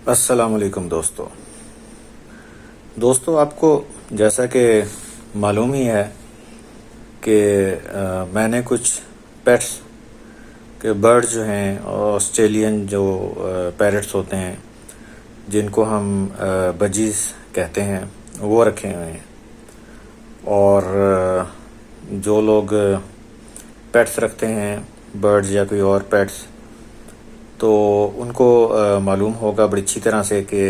السلام علیکم دوستو آپ کو جیسا کہ معلوم ہی ہے کہ میں نے کچھ پیٹس کے برڈ جو ہیں آسٹریلین جو پیرٹس ہوتے ہیں جن کو ہم بجیز کہتے ہیں وہ رکھے ہوئے ہیں. اور جو لوگ پیٹس رکھتے ہیں برڈز یا کوئی اور پیٹس تو ان کو معلوم ہوگا بڑی اچھی طرح سے کہ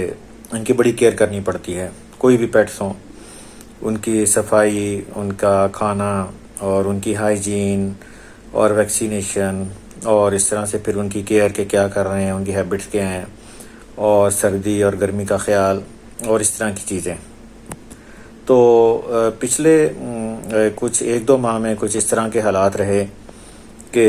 ان کی بڑی کیئر کرنی پڑتی ہے. کوئی بھی پیٹس ہوں ان کی صفائی، ان کا کھانا اور ان کی ہائیجین اور ویکسینیشن اور اس طرح سے پھر ان کی کیئر کے کیا کر رہے ہیں، ان کی ہیبٹس کیا ہیں اور سردی اور گرمی کا خیال اور اس طرح کی چیزیں. تو پچھلے کچھ 1-2 ماہ میں کچھ اس طرح کے حالات رہے کہ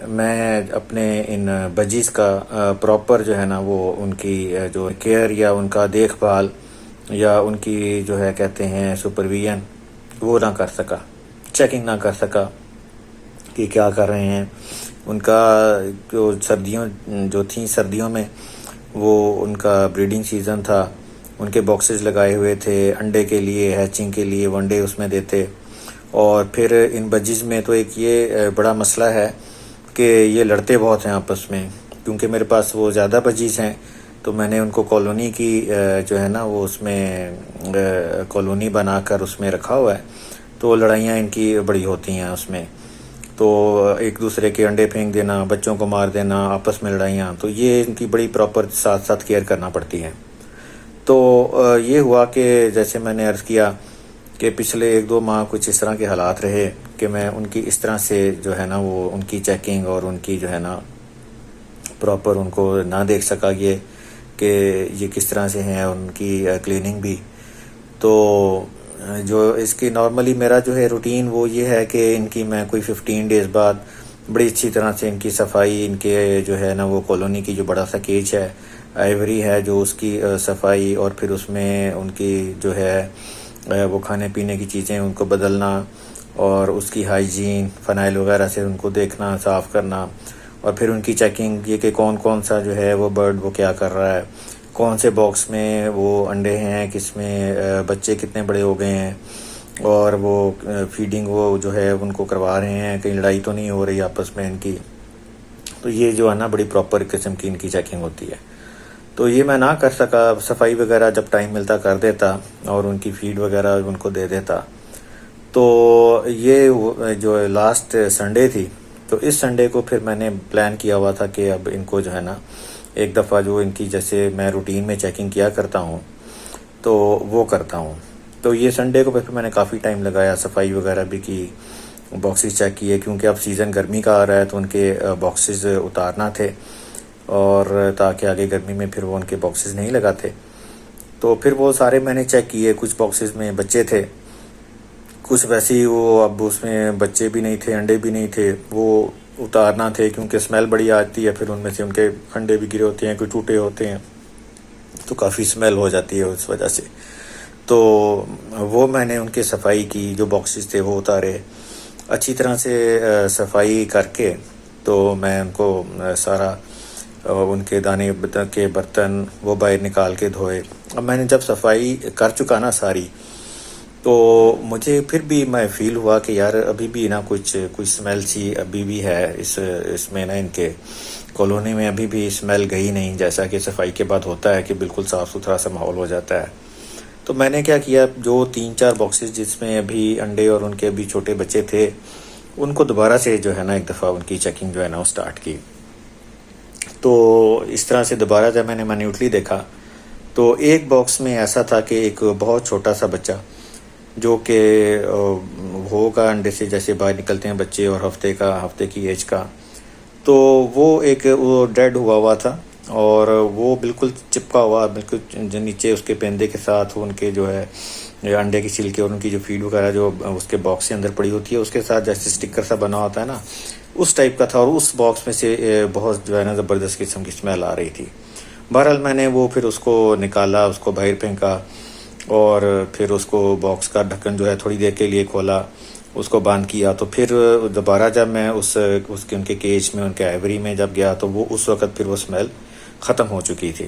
میں اپنے ان بجیز کا پراپر جو ہے نا وہ ان کی جو کیئر یا ان کا دیکھ بھال یا ان کی جو ہے کہتے ہیں سپرویژن وہ نہ کر سکا، چیکنگ نہ کر سکا کہ کیا کر رہے ہیں. ان کا جو سردیوں میں وہ ان کا بریڈنگ سیزن تھا، ان کے باکسز لگائے ہوئے تھے انڈے کے لیے، ہیچنگ کے لیے ونڈے اس میں دیتے. اور پھر ان بجیز میں تو ایک یہ بڑا مسئلہ ہے کہ یہ لڑتے بہت ہیں آپس میں. کیونکہ میرے پاس وہ زیادہ بجیز ہیں تو میں نے ان کو کالونی کی جو ہے نا وہ اس میں کالونی بنا کر اس میں رکھا ہوا ہے. تو لڑائیاں ان کی بڑی ہوتی ہیں اس میں، تو ایک دوسرے کے انڈے پھینک دینا، بچوں کو مار دینا، آپس میں لڑائیاں. تو یہ ان کی بڑی پراپر ساتھ کیئر کرنا پڑتی ہے. تو یہ ہوا کہ جیسے میں نے عرض کیا کہ پچھلے 1-2 ماہ کچھ اس طرح کے حالات رہے کہ میں ان کی اس طرح سے جو ہے نا وہ ان کی چیکنگ اور ان کی جو ہے نا پراپر ان کو نہ دیکھ سکا کہ یہ کس طرح سے ہیں، ان کی کلیننگ بھی. تو جو اس کی نارملی میرا جو ہے روٹین وہ یہ ہے کہ ان کی میں کوئی 15 ڈیز بعد بڑی اچھی طرح سے ان کی صفائی، ان کے جو ہے نا وہ کالونی کی جو بڑا سا کیج ہے آئیوری ہے جو اس کی صفائی، اور پھر اس میں ان کی جو ہے وہ کھانے پینے کی چیزیں ان کو بدلنا اور اس کی ہائیجین فنائل وغیرہ سے ان کو دیکھنا، صاف کرنا. اور پھر ان کی چیکنگ یہ کہ کون سا جو ہے وہ برڈ وہ کیا کر رہا ہے، کون سے باکس میں وہ انڈے ہیں، کس میں بچے کتنے بڑے ہو گئے ہیں، اور وہ فیڈنگ وہ جو ہے ان کو کروا رہے ہیں، کہیں لڑائی تو نہیں ہو رہی آپس میں ان کی. تو یہ جو ہے نا بڑی پراپر قسم کی ان کی چیکنگ ہوتی ہے. تو یہ میں نہ کر سکا. صفائی وغیرہ جب ٹائم ملتا کر دیتا اور ان کی فیڈ وغیرہ ان کو دے دیتا. تو یہ جو لاسٹ سنڈے تھی تو اس سنڈے کو پھر میں نے پلان کیا ہوا تھا کہ اب ان کو جو ہے نا ایک دفعہ جو ان کی جیسے میں روٹین میں چیکنگ کیا کرتا ہوں تو وہ کرتا ہوں. تو یہ سنڈے کو پھر میں نے کافی ٹائم لگایا، صفائی وغیرہ بھی کی، باکسز چیک کیے کیونکہ اب سیزن گرمی کا آ رہا ہے تو ان کے باکسز اتارنا تھے اور تاکہ آگے گرمی میں پھر وہ ان کے باکسز نہیں لگاتے. تو پھر وہ سارے میں نے چیک کیے. کچھ باکسز میں بچے تھے، کچھ ویسے ہی وہ اب اس میں بچے بھی نہیں تھے، انڈے بھی نہیں تھے، وہ اتارنا تھے کیونکہ اسمیل بڑی آتی ہے. پھر ان میں سے ان کے انڈے بھی گرے ہوتے ہیں، کوئی ٹوٹے ہوتے ہیں تو کافی اسمیل ہو جاتی ہے اس وجہ سے. تو وہ میں نے ان کی صفائی کی، جو باکسز تھے وہ اتارے اچھی طرح سے صفائی کر کے. تو میں ان کو سارا ان کے دانے کے برتن وہ باہر نکال کے دھوئے. اب میں نے جب صفائی کر چکا نا ساری تو مجھے پھر بھی میں فیل ہوا کہ یار ابھی بھی نا کچھ اسمیل سی ابھی بھی ہے اس میں نا ان کے کالونی میں ابھی بھی اسمیل گئی نہیں، جیسا کہ صفائی کے بعد ہوتا ہے کہ بالکل صاف ستھرا سا ماحول ہو جاتا ہے. تو میں نے کیا کیا، جو 3-4 باکسز جس میں ابھی انڈے اور ان کے ابھی چھوٹے بچے تھے ان کو دوبارہ سے جو ہے نا ایک دفعہ ان کی چیکنگ جو ہے نا وہ سٹارٹ کی. تو اس طرح سے دوبارہ جب میں نے مینیوٹلی دیکھا تو ایک باکس میں ایسا تھا کہ ایک بہت چھوٹا سا بچہ جو کہ ہوگا انڈے سے جیسے باہر نکلتے ہیں بچے اور ہفتے کی ایج کا، تو وہ ڈیڈ ہوا تھا اور وہ بالکل چپکا ہوا، بالکل نیچے اس کے پیندے کے ساتھ ان کے جو ہے انڈے کی چھلکے اور ان کی جو فیڈ وغیرہ جو اس کے باکس کے اندر پڑی ہوتی ہے اس کے ساتھ جیسے اسٹکر سا بنا ہوتا ہے نا اس ٹائپ کا تھا. اور اس باکس میں سے بہت جو ہے نا زبردست قسم کی اسمیل آ رہی تھی. بہرحال میں نے وہ پھر اس کو نکالا، اس کو باہر پھینکا اور پھر اس کو باکس کا ڈھکن جو ہے تھوڑی دیر کے لیے کھولا، اس کو بند کیا. تو پھر دوبارہ جب میں ان کے کیج میں، ان کے آئیوری میں جب گیا تو وہ اس وقت پھر وہ اسمیل ختم ہو چکی تھی.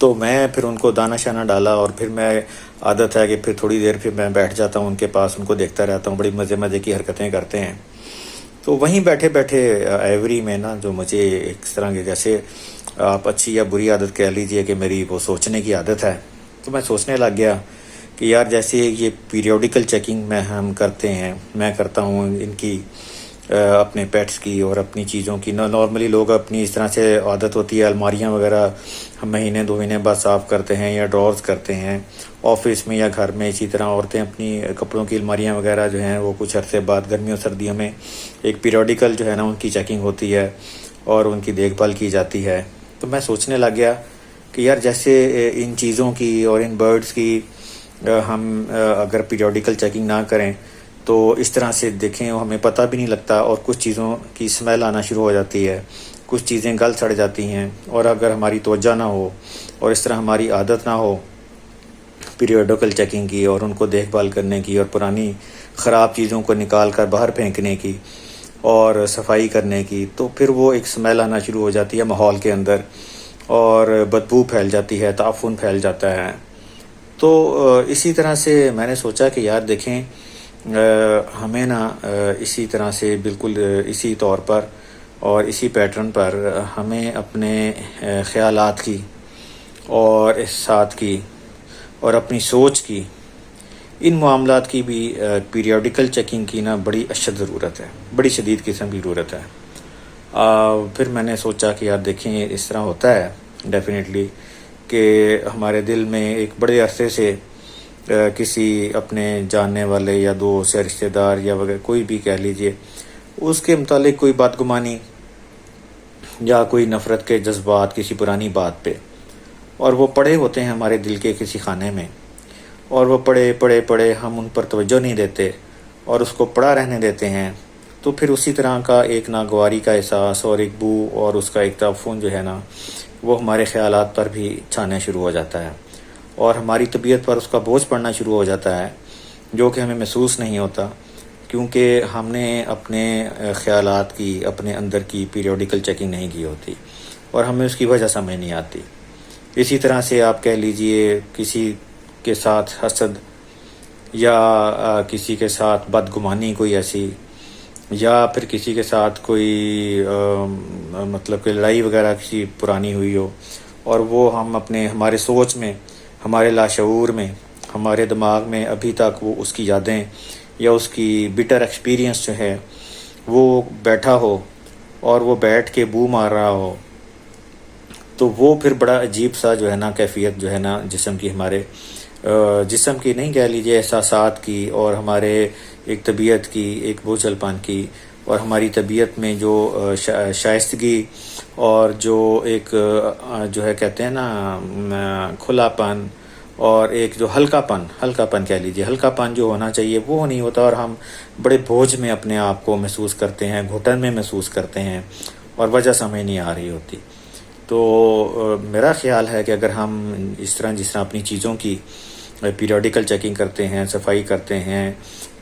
تو میں پھر ان کو دانہ شانہ ڈالا، اور پھر میں عادت ہے کہ پھر تھوڑی دیر پھر میں بیٹھ جاتا ہوں ان کے پاس، ان کو دیکھتا رہتا ہوں، بڑی مزے کی حرکتیں کرتے ہیں۔ تو وہیں بیٹھے بیٹھے ایوری میں نا، جو مجھے ایک طرح کے جیسے آپ اچھی یا بری عادت کہہ لیجئے کہ میری وہ سوچنے کی عادت ہے، تو میں سوچنے لگ گیا کہ یار جیسے یہ پیریوڈیکل چیکنگ ہم کرتے ہیں، میں کرتا ہوں ان کی اپنے پیٹس کی اور اپنی چیزوں کی۔ نارملی لوگ اپنی اس طرح سے عادت ہوتی ہے، الماریاں وغیرہ ہم مہینے 2 مہینے بعد صاف کرتے ہیں یا ڈرورز کرتے ہیں آفس میں یا گھر میں۔ اسی طرح عورتیں اپنی کپڑوں کی الماریاں وغیرہ جو ہیں وہ کچھ عرصے بعد گرمیوں سردیوں میں ایک پیریوڈیکل جو ہے نا ان کی چیکنگ ہوتی ہے اور ان کی دیکھ بھال کی جاتی ہے۔ تو میں سوچنے لگ گیا کہ یار جیسے ان چیزوں کی اور ان برڈز کی ہم اگر پیریوڈیکل چیکنگ نہ کریں تو اس طرح سے دیکھیں ہمیں پتہ بھی نہیں لگتا، اور کچھ چیزوں کی اسمیل آنا شروع ہو جاتی ہے، کچھ چیزیں گل سڑ جاتی ہیں، اور اگر ہماری توجہ نہ ہو اور اس طرح ہماری عادت نہ ہو پیریوڈیکل چیکنگ کی اور ان کو دیکھ بھال کرنے کی اور پرانی خراب چیزوں کو نکال کر باہر پھینکنے کی اور صفائی کرنے کی، تو پھر وہ ایک اسمیل آنا شروع ہو جاتی ہے ماحول کے اندر، اور بدبو پھیل جاتی ہے، تعفن پھیل جاتا ہے۔ تو اسی طرح سے میں نے سوچا کہ یار دیکھیں ہمیں نا اسی طرح سے بالکل اسی طور پر اور اسی پیٹرن پر ہمیں اپنے خیالات کی اور احساسات کی اور اپنی سوچ کی، ان معاملات کی بھی پیریوڈیکل چیکنگ کی نا بڑی اشد ضرورت ہے، بڑی شدید قسم کی ضرورت ہے۔ پھر میں نے سوچا کہ یار دیکھیں اس طرح ہوتا ہے ڈیفینیٹلی کہ ہمارے دل میں ایک بڑے عرصے سے کسی اپنے جاننے والے یا دوست یا رشتہ دار یا وغیرہ کوئی بھی کہہ لیجئے، اس کے متعلق کوئی بدگمانی یا کوئی نفرت کے جذبات کسی پرانی بات پہ، اور وہ پڑے ہوتے ہیں ہمارے دل کے کسی خانے میں، اور وہ پڑے ہم ان پر توجہ نہیں دیتے اور اس کو پڑا رہنے دیتے ہیں، تو پھر اسی طرح کا ایک ناگواری کا احساس اور ایک بو اور اس کا ایک تعفن جو ہے نا وہ ہمارے خیالات پر بھی چھانے شروع ہو جاتا ہے، اور ہماری طبیعت پر اس کا بوجھ پڑنا شروع ہو جاتا ہے، جو کہ ہمیں محسوس نہیں ہوتا، کیونکہ ہم نے اپنے خیالات کی، اپنے اندر کی پیریوڈیکل چیکنگ نہیں کی ہوتی، اور ہمیں اس کی وجہ سمجھ نہیں آتی۔ اسی طرح سے آپ کہہ لیجئے کسی کے ساتھ حسد یا کسی کے ساتھ بدگمانی کوئی ایسی، یا پھر کسی کے ساتھ کوئی مطلب کہ لڑائی وغیرہ کسی پرانی ہوئی ہو، اور وہ ہمارے سوچ میں، ہمارے لاشعور میں، ہمارے دماغ میں ابھی تک وہ اس کی یادیں یا اس کی بٹر ایکسپیرینس جو ہے وہ بیٹھا ہو، اور وہ بیٹھ کے بو مار رہا ہو، تو وہ پھر بڑا عجیب سا جو ہے نا کیفیت جو ہے نا جسم کی نہیں کہہ لیجئے، احساسات کی اور ہمارے ایک طبیعت کی ایک بوجھل پن کی، اور ہماری طبیعت میں جو شائستگی اور جو ایک جو ہے کہتے ہیں نا کھلا پن، اور ایک جو ہلکا پن کہہ لیجئے، ہلکا پن جو ہونا چاہیے وہ نہیں ہوتا، اور ہم بڑے بوجھ میں اپنے آپ کو محسوس کرتے ہیں، گھٹن میں محسوس کرتے ہیں، اور وجہ سمجھ نہیں آ رہی ہوتی۔ تو میرا خیال ہے کہ اگر ہم جس طرح اپنی چیزوں کی پیریوڈیکل چیکنگ کرتے ہیں، صفائی کرتے ہیں،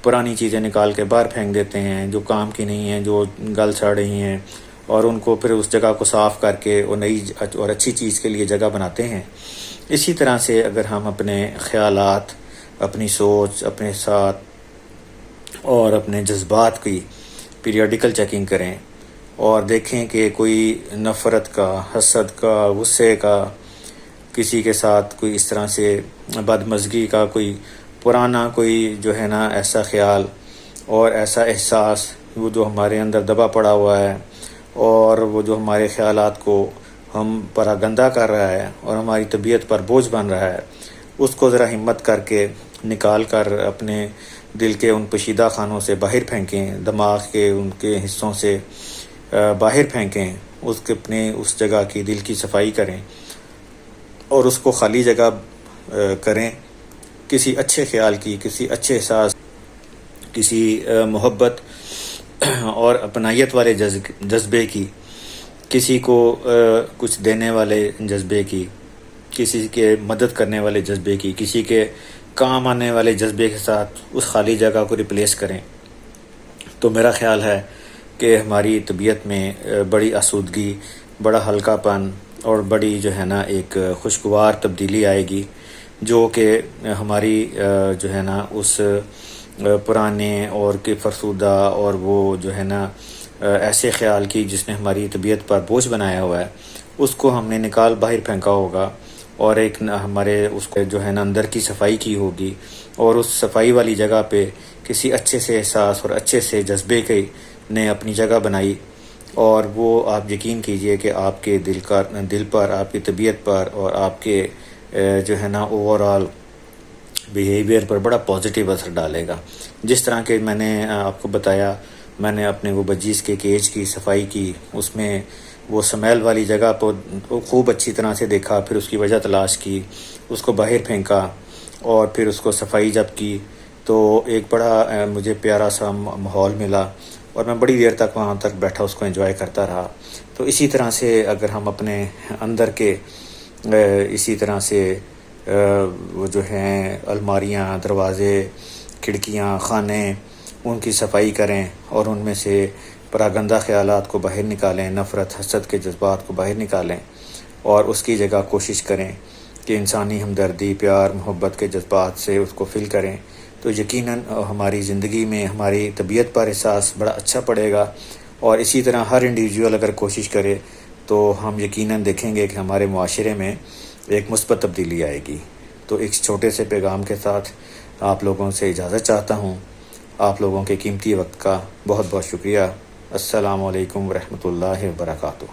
پرانی چیزیں نکال کے باہر پھینک دیتے ہیں جو کام کی نہیں ہیں، جو گل سڑ رہی ہیں، اور ان کو پھر اس جگہ کو صاف کر کے اور نئی اور اچھی چیز کے لیے جگہ بناتے ہیں، اسی طرح سے اگر ہم اپنے خیالات، اپنی سوچ، اپنے ساتھ اور اپنے جذبات کی پیریوڈیکل چیکنگ کریں، اور دیکھیں کہ کوئی نفرت کا، حسد کا، غصے کا، کسی کے ساتھ کوئی اس طرح سے بدمزگی کا کوئی پرانا کوئی جو ہے نا ایسا خیال اور ایسا احساس وہ جو ہمارے اندر دبا پڑا ہوا ہے، اور وہ جو ہمارے خیالات کو ہم پر گندہ کر رہا ہے اور ہماری طبیعت پر بوجھ بن رہا ہے، اس کو ذرا ہمت کر کے نکال کر اپنے دل کے ان پشیدہ خانوں سے باہر پھینکیں، دماغ کے ان کے حصوں سے باہر پھینکیں، اس جگہ کی دل کی صفائی کریں، اور اس کو خالی جگہ کریں کسی اچھے خیال کی، کسی اچھے احساس، کسی محبت اور اپنائیت والے جذبے کی، کسی کو کچھ دینے والے جذبے کی، کسی کے مدد کرنے والے جذبے کی، کسی کے کام آنے والے جذبے کے ساتھ اس خالی جگہ کو ریپلیس کریں، تو میرا خیال ہے کہ ہماری طبیعت میں بڑی آسودگی، بڑا ہلکا پن اور بڑی جو ہے نا ایک خوشگوار تبدیلی آئے گی، جو کہ ہماری جو ہے نا اس پرانے اور کہ فرسودہ اور وہ جو ہے نا ایسے خیال کی جس نے ہماری طبیعت پر بوجھ بنایا ہوا ہے، اس کو ہم نے نکال باہر پھینکا ہوگا، اور ایک ہمارے اس کو جو ہے نا اندر کی صفائی کی ہوگی، اور اس صفائی والی جگہ پہ کسی اچھے سے احساس اور اچھے سے جذبے کے نے اپنی جگہ بنائی، اور وہ آپ یقین کیجئے کہ آپ کے دل پر، آپ کی طبیعت پر، اور آپ کے جو ہے نا اوور آل بیہیویئر پر بڑا پازیٹیو اثر ڈالے گا۔ جس طرح کہ میں نے آپ کو بتایا، میں نے اپنے وہ بجیس کے کیج کی صفائی کی، اس میں وہ سمیل والی جگہ پر خوب اچھی طرح سے دیکھا، پھر اس کی وجہ تلاش کی، اس کو باہر پھینکا، اور پھر اس کو صفائی جب کی تو ایک بڑا مجھے پیارا سا ماحول ملا، اور میں بڑی دیر تک وہاں تک بیٹھا اس کو انجوائے کرتا رہا۔ تو اسی طرح سے اگر ہم اپنے اندر کے اسی طرح سے وہ جو ہیں الماریاں، دروازے، کھڑکیاں، خانے، ان کی صفائی کریں، اور ان میں سے پراگندہ خیالات کو باہر نکالیں، نفرت، حسد کے جذبات کو باہر نکالیں، اور اس کی جگہ کوشش کریں کہ انسانی ہمدردی، پیار، محبت کے جذبات سے اس کو فل کریں، تو یقیناً ہماری زندگی میں ہماری طبیعت پر احساس بڑا اچھا پڑے گا۔ اور اسی طرح ہر انڈیویجول اگر کوشش کرے تو ہم یقیناً دیکھیں گے کہ ہمارے معاشرے میں ایک مثبت تبدیلی آئے گی۔ تو ایک چھوٹے سے پیغام کے ساتھ آپ لوگوں سے اجازت چاہتا ہوں۔ آپ لوگوں کے قیمتی وقت کا بہت بہت شکریہ۔ السلام علیکم ورحمۃ اللہ وبرکاتہ۔